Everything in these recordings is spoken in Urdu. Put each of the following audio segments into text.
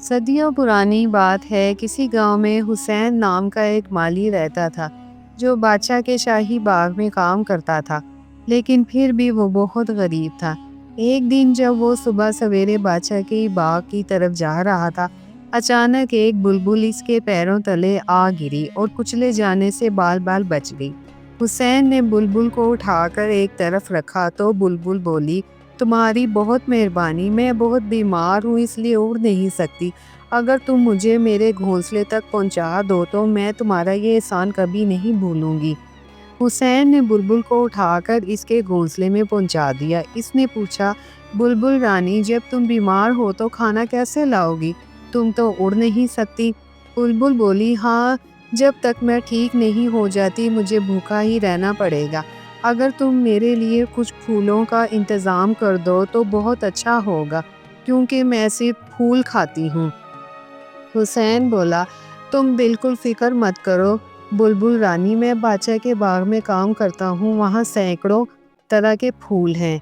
صدیوں پرانی بات ہے، کسی گاؤں میں حسین نام کا ایک مالی رہتا تھا جو بادشاہ کے شاہی باغ میں کام کرتا تھا، لیکن پھر بھی وہ بہت غریب تھا۔ ایک دن جب وہ صبح سویرے بادشاہ کے باغ کی طرف جا رہا تھا، اچانک ایک بلبل اس کے پیروں تلے آ گری اور کچلے جانے سے بال بال بچ گئی۔ حسین نے بلبل کو اٹھا کر ایک طرف رکھا تو بلبل بولی، تمہاری بہت مہربانی، میں بہت بیمار ہوں اس لیے اڑ نہیں سکتی۔ اگر تم مجھے میرے گھونسلے تک پہنچا دو تو میں تمہارا یہ احسان کبھی نہیں بھولوں گی۔ حسین نے بلبل کو اٹھا کر اس کے گھونسلے میں پہنچا دیا۔ اس نے پوچھا، بلبل رانی، جب تم بیمار ہو تو کھانا کیسے لاؤ گی؟ تم تو اڑ نہیں سکتی۔ بلبل بولی، ہاں، جب تک میں ٹھیک نہیں ہو جاتی مجھے بھوکا ہی رہنا پڑے گا۔ اگر تم میرے لیے کچھ پھولوں کا انتظام کر دو تو بہت اچھا ہوگا، کیونکہ میں صرف پھول کھاتی ہوں۔ حسین بولا، تم بالکل فکر مت کرو بلبل رانی، میں بادشاہ کے باغ میں کام کرتا ہوں، وہاں سینکڑوں طرح کے پھول ہیں۔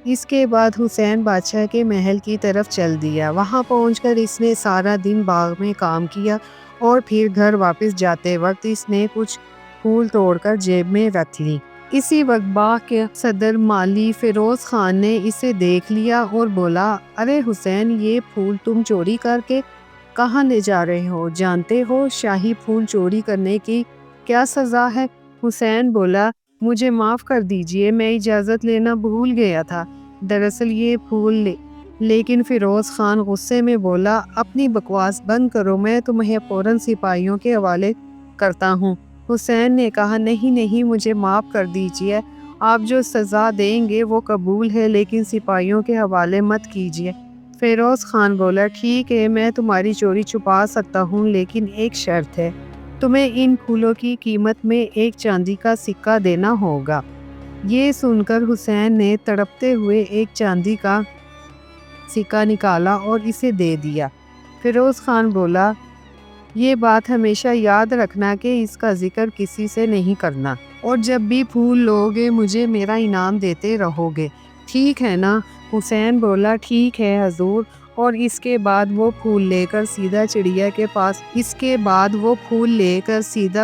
اس کے بعد حسین بادشاہ کے محل کی طرف چل دیا۔ وہاں پہنچ کر اس نے سارا دن باغ میں کام کیا اور پھر گھر واپس جاتے وقت اس نے کچھ پھول توڑ کر جیب میں رکھ لی۔ اسی وقت باغ کے صدر مالی فیروز خان نے اسے دیکھ لیا اور بولا، ارے حسین، یہ پھول تم چوری کر کے کہاں لے جا رہے ہو؟ جانتے ہو شاہی پھول چوری کرنے کی کیا سزا ہے؟ حسین بولا، مجھے معاف کر دیجئے، میں اجازت لینا بھول گیا تھا، دراصل یہ پھول لیکن فیروز خان غصے میں بولا، اپنی بکواس بند کرو، میں تمہیں فوراً سپاہیوں کے حوالے کرتا ہوں۔ حسین نے کہا، نہیں نہیں، مجھے معاف کر دیجئے، آپ جو سزا دیں گے وہ قبول ہے، لیکن سپاہیوں کے حوالے مت کیجئے۔ فیروز خان بولا، ٹھیک ہے، میں تمہاری چوری چھپا سکتا ہوں، لیکن ایک شرط ہے، تمہیں ان پھولوں کی قیمت میں ایک چاندی کا سکہ دینا ہوگا۔ یہ سن کر حسین نے تڑپتے ہوئے ایک چاندی کا سکہ نکالا اور اسے دے دیا۔ فیروز خان بولا، یہ بات ہمیشہ یاد رکھنا کہ اس کا ذکر کسی سے نہیں کرنا، اور جب بھی پھول لوگے مجھے میرا انعام دیتے رہو گے، ٹھیک ہے نا؟ حسین بولا، ٹھیک ہے حضور، اور اس کے بعد وہ پھول لے کر سیدھا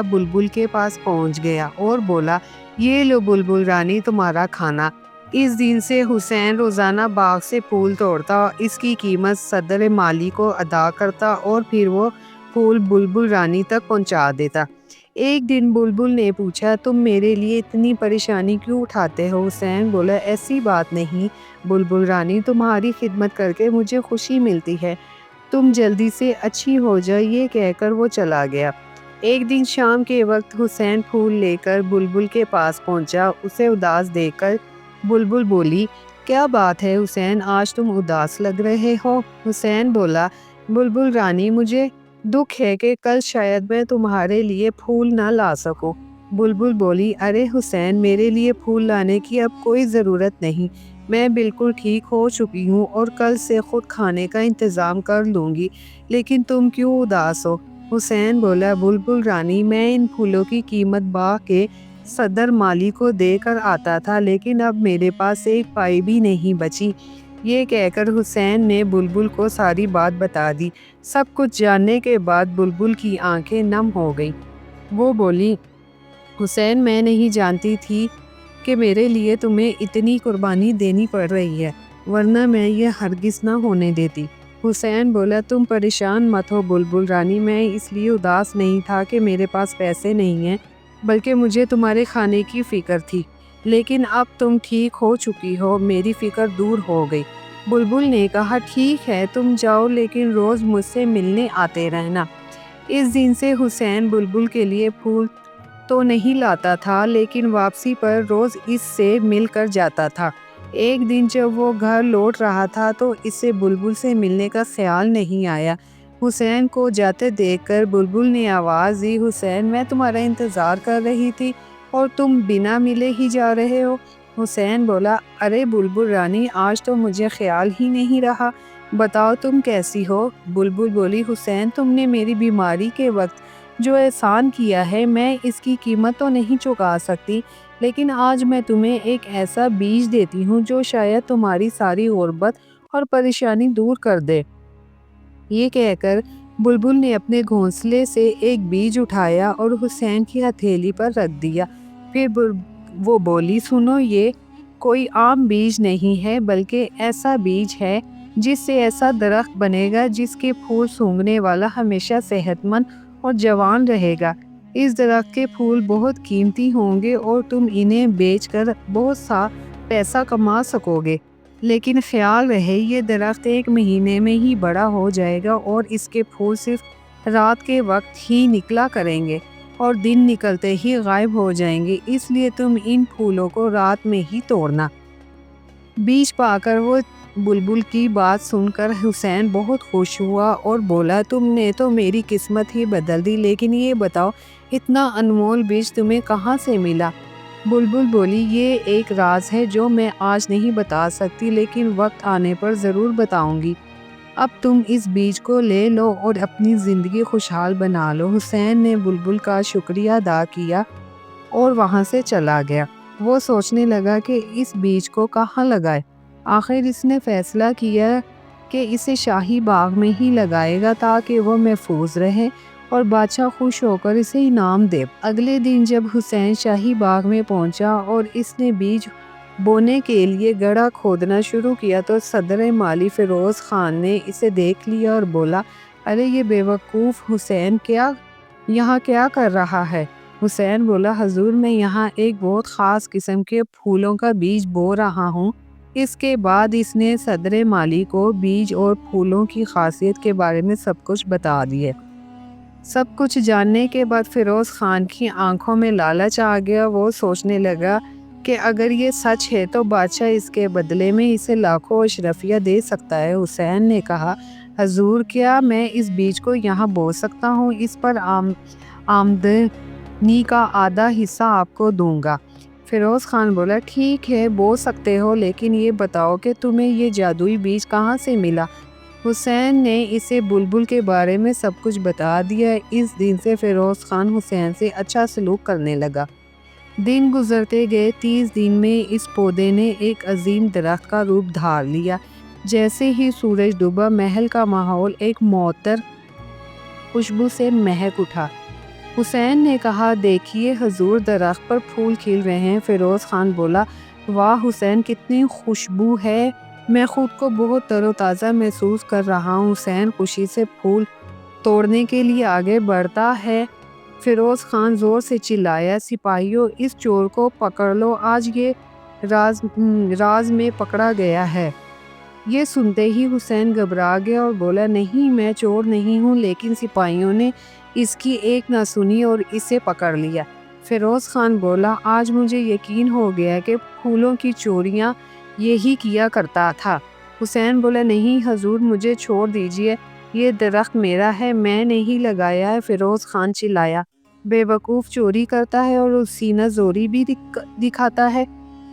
بلبل کے پاس پہنچ گیا اور بولا، یہ لو بلبل رانی تمہارا کھانا۔ اس دن سے حسین روزانہ باغ سے پھول توڑتا، اس کی قیمت صدر مالی کو ادا کرتا اور پھر وہ پھول بلبل رانی تک پہنچا دیتا۔ ایک دن بلبل نے پوچھا، تم میرے لیے اتنی پریشانی کیوں اٹھاتے ہو؟ حسین بولا، ایسی بات نہیں بلبل رانی، تمہاری خدمت کر کے مجھے خوشی ملتی ہے، تم جلدی سے اچھی ہو جاؤ۔ یہ کہہ کر وہ چلا گیا۔ ایک دن شام کے وقت حسین پھول لے کر بلبل کے پاس پہنچا۔ اسے اداس دیکھ کر بلبل بولی، کیا بات ہے حسین، آج تم اداس لگ رہے ہو؟ حسین بولا، بلبل رانی، مجھے دکھ ہے کہ کل شاید میں تمہارے لیے پھول نہ لا سکوں۔ بلبل بولی، ارے حسین، میرے لیے پھول لانے کی اب کوئی ضرورت نہیں، میں بالکل ٹھیک ہو چکی ہوں اور کل سے خود کھانے کا انتظام کر لوں گی، لیکن تم کیوں اداس ہو؟ حسین بولا، بلبل رانی، میں ان پھولوں کی قیمت باغ کے صدر مالی کو دے کر آتا تھا، لیکن اب میرے پاس ایک پائی بھی نہیں بچی۔ یہ کہہ کر حسین نے بلبل کو ساری بات بتا دی۔ سب کچھ جاننے کے بعد بلبل کی آنکھیں نم ہو گئی۔ وہ بولی، حسین، میں نہیں جانتی تھی کہ میرے لیے تمہیں اتنی قربانی دینی پڑ رہی ہے، ورنہ میں یہ ہرگز نہ ہونے دیتی۔ حسین بولا، تم پریشان مت ہو بلبل رانی، میں اس لیے اداس نہیں تھا کہ میرے پاس پیسے نہیں ہیں، بلکہ مجھے تمہارے کھانے کی فکر تھی، لیکن اب تم ٹھیک ہو چکی ہو، میری فکر دور ہو گئی۔ بلبل نے کہا، ٹھیک ہے، تم جاؤ، لیکن روز مجھ سے ملنے آتے رہنا۔ اس دن سے حسین بلبل کے لیے پھول تو نہیں لاتا تھا، لیکن واپسی پر روز اس سے مل کر جاتا تھا۔ ایک دن جب وہ گھر لوٹ رہا تھا تو اسے بلبل سے ملنے کا خیال نہیں آیا۔ حسین کو جاتے دیکھ کر بلبل نے آواز دی، حسین، میں تمہارا انتظار کر رہی تھی اور تم بنا ملے ہی جا رہے ہو۔ حسین بولا، ارے بلبل رانی، آج تو مجھے خیال ہی نہیں رہا، بتاؤ تم کیسی ہو؟ بلبل بولی، حسین، تم نے میری بیماری کے وقت جو احسان کیا ہے میں اس کی قیمت تو نہیں چکا سکتی، لیکن آج میں تمہیں ایک ایسا بیج دیتی ہوں جو شاید تمہاری ساری غربت اور پریشانی دور کر دے۔ یہ کہہ کر بلبل نے اپنے گھونسلے سے ایک بیج اٹھایا اور حسین کی ہتھیلی پر رکھ دیا۔ پھر وہ بولی، سنو، یہ کوئی عام بیج نہیں ہے بلکہ ایسا بیج ہے جس سے ایسا درخت بنے گا جس کے پھول سونگھنے والا ہمیشہ صحت مند اور جوان رہے گا۔ اس درخت کے پھول بہت قیمتی ہوں گے اور تم انہیں بیچ کر بہت سا پیسہ کما سکو گے، لیکن خیال رہے یہ درخت 1 مہینے میں ہی بڑا ہو جائے گا اور اس کے پھول صرف رات کے وقت ہی نکلا کریں گے اور دن نکلتے ہی غائب ہو جائیں گے، اس لیے تم ان پھولوں کو رات میں ہی توڑنا۔ بیج پا کر وہ بلبل کی بات سن کر حسین بہت خوش ہوا اور بولا، تم نے تو میری قسمت ہی بدل دی، لیکن یہ بتاؤ اتنا انمول بیج تمہیں کہاں سے ملا؟ بلبل بولی، یہ ایک راز ہے جو میں آج نہیں بتا سکتی، لیکن وقت آنے پر ضرور بتاؤں گی۔ اب تم اس بیج کو لے لو اور اپنی زندگی خوشحال بنا لو۔ حسین نے بلبل کا شکریہ ادا کیا اور وہاں سے چلا گیا۔ وہ سوچنے لگا کہ اس بیج کو کہاں لگائے۔ آخر اس نے فیصلہ کیا کہ اسے شاہی باغ میں ہی لگائے گا تاکہ وہ محفوظ رہے اور بادشاہ خوش ہو کر اسے انعام دے۔ اگلے دن جب حسین شاہی باغ میں پہنچا اور اس نے بیج بونے کے لیے گڑھا کھودنا شروع کیا تو صدر مالی فیروز خان نے اسے دیکھ لیا اور بولا، ارے یہ بے وقوف حسین یہاں کیا کر رہا ہے؟ حسین بولا، حضور میں یہاں ایک بہت خاص قسم کے پھولوں کا بیج بو رہا ہوں۔ اس کے بعد اس نے صدر مالی کو بیج اور پھولوں کی خاصیت کے بارے میں سب کچھ بتا دیا۔ سب کچھ جاننے کے بعد فیروز خان کی آنکھوں میں لالچ آ گیا۔ وہ سوچنے لگا کہ اگر یہ سچ ہے تو بادشاہ اس کے بدلے میں اسے لاکھوں اشرفیہ دے سکتا ہے۔ حسین نے کہا، حضور کیا میں اس بیج کو یہاں بو سکتا ہوں؟ اس پر آمدنی کا آدھا حصہ آپ کو دوں گا۔ فیروز خان بولا، ٹھیک ہے بو سکتے ہو، لیکن یہ بتاؤ کہ تمہیں یہ جادوئی بیج کہاں سے ملا؟ حسین نے اسے بلبل کے بارے میں سب کچھ بتا دیا۔ اس دن سے فیروز خان حسین سے اچھا سلوک کرنے لگا۔ دن گزرتے گئے، 30 دن میں اس پودے نے ایک عظیم درخت کا روپ دھار لیا۔ جیسے ہی سورج ڈوبا، محل کا ماحول ایک معطر خوشبو سے مہک اٹھا۔ حسین نے کہا، دیکھیے حضور، درخت پر پھول کھل رہے ہیں۔ فیروز خان بولا، واہ حسین، کتنی خوشبو ہے، میں خود کو بہت تر و تازہ محسوس کر رہا ہوں۔ حسین خوشی سے پھول توڑنے کے لیے آگے بڑھتا ہے۔ فیروز خان زور سے چلایا، سپاہیوں، اس چور کو پکڑ لو، آج یہ راز میں پکڑا گیا ہے۔ یہ سنتے ہی حسین گھبرا گیا اور بولا، نہیں میں چور نہیں ہوں، لیکن سپاہیوں نے اس کی ایک نہ سنی اور اسے پکڑ لیا۔ فیروز خان بولا، آج مجھے یقین ہو گیا کہ پھولوں کی چوریاں یہی کیا کرتا تھا۔ حسین بولا، نہیں حضور، مجھے چھوڑ دیجئے، یہ درخت میرا ہے، میں نے ہی لگایا ہے۔ فیروز خان چلایا، بے وقوف، چوری کرتا ہے اور سینہ زوری بھی دکھاتا ہے۔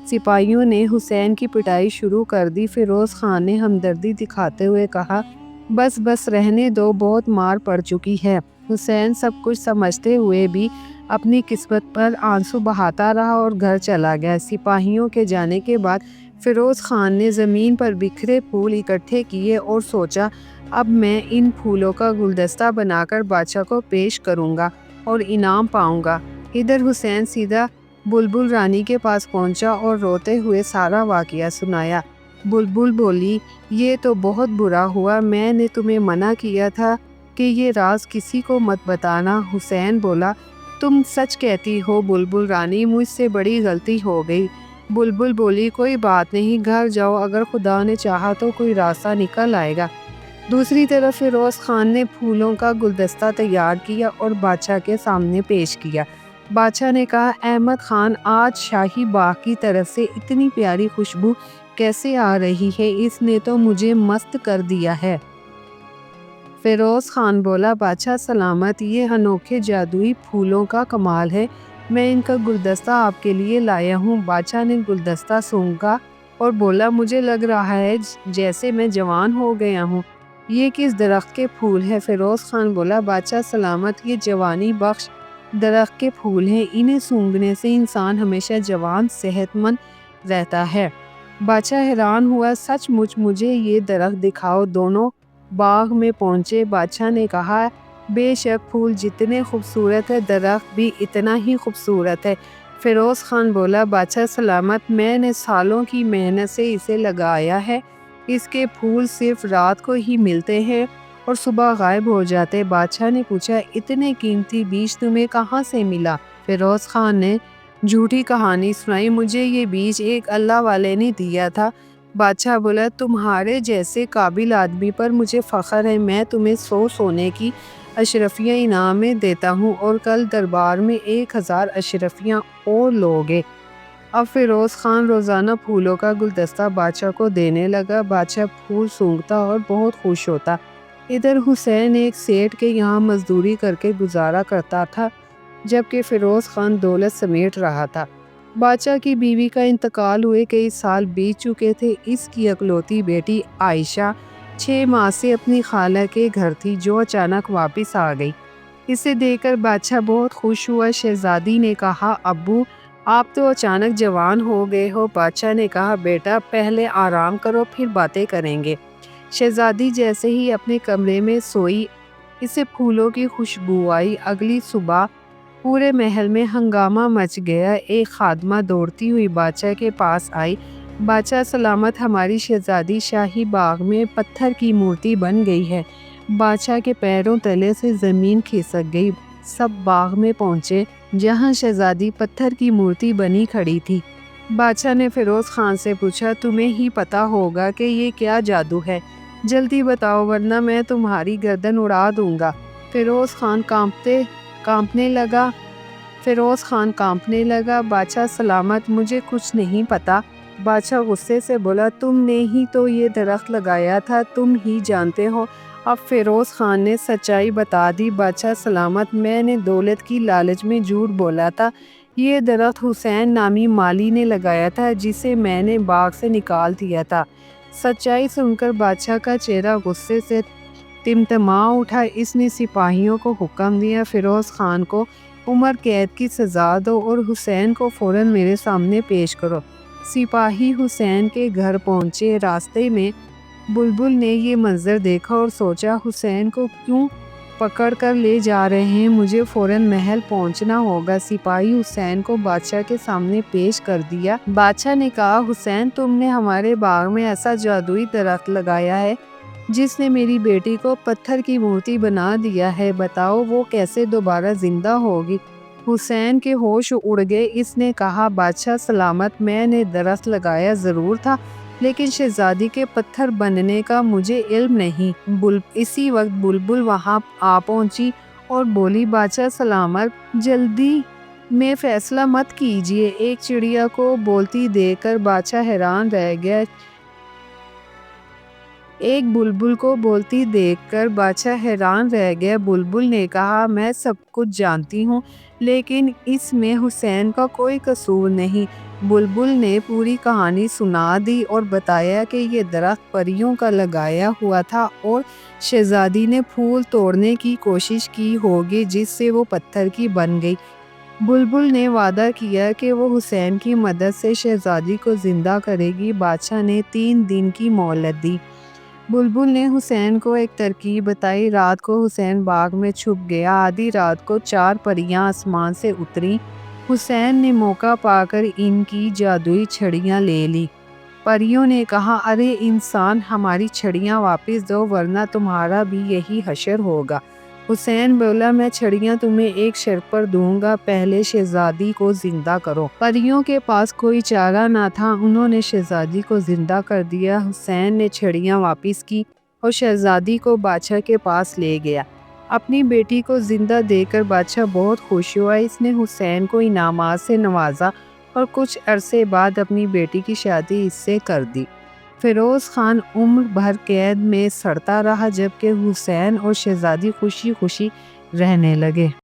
سپاہیوں نے حسین کی پٹائی شروع کر دی۔ فیروز خان نے ہمدردی دکھاتے ہوئے کہا، بس بس رہنے دو، بہت مار پڑ چکی ہے۔ حسین سب کچھ سمجھتے ہوئے بھی اپنی قسمت پر آنسو بہاتا رہا اور گھر چلا گیا۔ سپاہیوں کے جانے کے بعد فیروز خان نے زمین پر بکھرے پھول اکٹھے کیے اور سوچا، اب میں ان پھولوں کا گلدستہ بنا کر بادشاہ کو پیش کروں گا اور انعام پاؤں گا۔ ادھر حسین سیدھا بلبل رانی کے پاس پہنچا اور روتے ہوئے سارا واقعہ سنایا۔ بلبل بولی، یہ تو بہت برا ہوا، میں نے تمہیں منع کیا تھا کہ یہ راز کسی کو مت بتانا۔ حسین بولا، تم سچ کہتی ہو بلبل رانی، مجھ سے بڑی غلطی ہو گئی۔ بلبل بولی، کوئی بات نہیں، گھر جاؤ، اگر خدا نے چاہا تو کوئی راستہ نکل آئے گا۔ دوسری طرف فیروز خان نے پھولوں کا گلدستہ تیار کیا اور بادشاہ کے سامنے پیش کیا۔ بادشاہ نے کہا، احمد خان، آج شاہی باغ کی طرف سے اتنی پیاری خوشبو کیسے آ رہی ہے؟ اس نے تو مجھے مست کر دیا ہے۔ فیروز خان بولا، بادشاہ سلامت، یہ انوکھے جادوئی پھولوں کا کمال ہے، میں ان کا گلدستہ آپ کے لیے لایا ہوں۔ بادشاہ نے گلدستہ سونگا اور بولا، مجھے لگ رہا ہے جیسے میں جوان ہو گیا ہوں۔ یہ کس درخت کے پھول ہیں؟ فیروز خان بولا، بادشاہ سلامت، یہ جوانی بخش درخت کے پھول ہیں، انہیں سونگھنے سے انسان ہمیشہ جوان صحت مند رہتا ہے۔ بادشاہ حیران ہوا، سچ مچ؟ مجھے یہ درخت دکھاؤ۔ دونوں باغ میں پہنچے۔ بادشاہ نے کہا بے شک پھول جتنے خوبصورت ہے درخت بھی اتنا ہی خوبصورت ہے۔ فیروز خان بولا بادشاہ سلامت، میں نے سالوں کی محنت سے اسے لگایا ہے، اس کے پھول صرف رات کو ہی ملتے ہیں اور صبح غائب ہو جاتے۔ بادشاہ نے پوچھا اتنے قیمتی بیج تمہیں کہاں سے ملا؟ فیروز خان نے جھوٹی کہانی سنائی، مجھے یہ بیج ایک اللہ والے نے دیا تھا۔ بادشاہ بولا تمہارے جیسے قابل آدمی پر مجھے فخر ہے، میں تمہیں 100 سونے کی اشرفیاں انعام میں دیتا ہوں اور کل دربار میں 1000 اشرفیاں اور لوگے۔ اب فیروز خان روزانہ پھولوں کا گلدستہ بادشاہ کو دینے لگا۔ بادشاہ پھول سونگھتا اور بہت خوش ہوتا۔ ادھر حسین ایک سیٹھ کے یہاں مزدوری کر کے گزارا کرتا تھا، جبکہ فیروز خان دولت سمیٹ رہا تھا۔ بادشاہ کی بیوی کا انتقال ہوئے کئی سال بیت چکے تھے۔ اس کی اکلوتی بیٹی عائشہ 6 ماہ سے اپنی خالہ کے گھر تھی، جو اچانک واپس آ گئی۔ اسے دیکھ کر بادشاہ بہت خوش ہوا۔ شہزادی نے کہا ابو آپ تو اچانک جوان ہو گئے ہو۔ بادشاہ نے کہا بیٹا پہلے آرام کرو پھر باتیں کریں گے۔ شہزادی جیسے ہی اپنے کمرے میں سوئی، اسے پھولوں کی خوشبو آئی۔ اگلی صبح پورے محل میں ہنگامہ مچ گیا۔ ایک خادمہ دوڑتی ہوئی بادشاہ کے پاس آئی، بادشاہ سلامت ہماری شہزادی شاہی باغ میں پتھر کی مورتی بن گئی ہے۔ بادشاہ کے پیروں تلے سے زمین کھسک گئی۔ سب باغ میں پہنچے جہاں شہزادی پتھر کی مورتی بنی کھڑی تھی۔ بادشاہ نے فیروز خان سے پوچھا تمہیں ہی پتا ہوگا کہ یہ کیا جادو ہے، جلدی بتاؤ ورنہ میں تمہاری گردن اڑا دوں گا۔ فیروز خان کانپنے لگا۔ بادشاہ سلامت مجھے کچھ نہیں پتا۔ بادشاہ غصے سے بولا تم نے ہی تو یہ درخت لگایا تھا، تم ہی جانتے ہو۔ اب فیروز خان نے سچائی بتا دی۔ بادشاہ سلامت میں نے دولت کی لالچ میں جھوٹ بولا تھا، یہ درخت حسین نامی مالی نے لگایا تھا جسے میں نے باغ سے نکال دیا تھا۔ سچائی سن کر بادشاہ کا چہرہ غصے سے تمتما اٹھا۔ اس نے سپاہیوں کو حکم دیا فیروز خان کو عمر قید کی سزا دو اور حسین کو فوراً میرے سامنے پیش کرو۔ سپاہی حسین کے گھر پہنچے۔ راستے میں بلبل نے یہ منظر دیکھا اور سوچا حسین کو کیوں پکڑ کر لے جا رہے ہیں، مجھے فوراً محل پہنچنا ہوگا۔ سپاہی حسین کو بادشاہ کے سامنے پیش کر دیا۔ بادشاہ نے کہا حسین تم نے ہمارے باغ میں ایسا جادوئی درخت لگایا ہے جس نے میری بیٹی کو پتھر کی مورتی بنا دیا ہے، بتاؤ وہ کیسے دوبارہ زندہ ہوگی؟ حسین کے ہوش اڑ گئے۔ اس نے کہا بادشاہ سلامت میں نے درخت لگایا ضرور تھا لیکن شہزادی کے پتھر بننے کا مجھے علم نہیں۔ اسی وقت بلبل وہاں آ پہنچی اور بولی بادشاہ سلامت جلدی میں فیصلہ مت کیجیے۔ ایک چڑیا کو بولتی دیکھ کر بادشاہ حیران رہ گیا۔ بلبل نے کہا میں سب کچھ جانتی ہوں لیکن اس میں حسین کا کوئی قصور نہیں۔ بلبل نے پوری کہانی سنا دی اور بتایا کہ یہ درخت پریوں کا لگایا ہوا تھا اور شہزادی نے پھول توڑنے کی کوشش کی ہوگی جس سے وہ پتھر کی بن گئی۔ بلبل نے وعدہ کیا کہ وہ حسین کی مدد سے شہزادی کو زندہ کرے گی۔ بادشاہ نے 3 دن کی مہلت دی۔ بلبل نے حسین کو ایک ترکیب بتائی۔ رات کو حسین باغ میں چھپ گیا۔ آدھی رات کو 4 پریاں آسمان سے اتریں۔ حسین نے موقع پا کر ان کی جادوئی چھڑیاں لے لی۔ پریوں نے کہا ارے انسان ہماری چھڑیاں واپس دو ورنہ تمہارا بھی یہی حشر ہوگا۔ حسین بولا میں چھڑیاں تمہیں ایک شرط پر دوں گا، پہلے شہزادی کو زندہ کرو۔ پریوں کے پاس کوئی چارہ نہ تھا، انہوں نے شہزادی کو زندہ کر دیا۔ حسین نے چھڑیاں واپس کی اور شہزادی کو بادشاہ کے پاس لے گیا۔ اپنی بیٹی کو زندہ دیکھ کر بادشاہ بہت خوش ہوا۔ اس نے حسین کو انعامات سے نوازا اور کچھ عرصے بعد اپنی بیٹی کی شادی اس سے کر دی۔ فیروز خان عمر بھر قید میں سڑتا رہا جبکہ حسین اور شہزادی خوشی خوشی رہنے لگے۔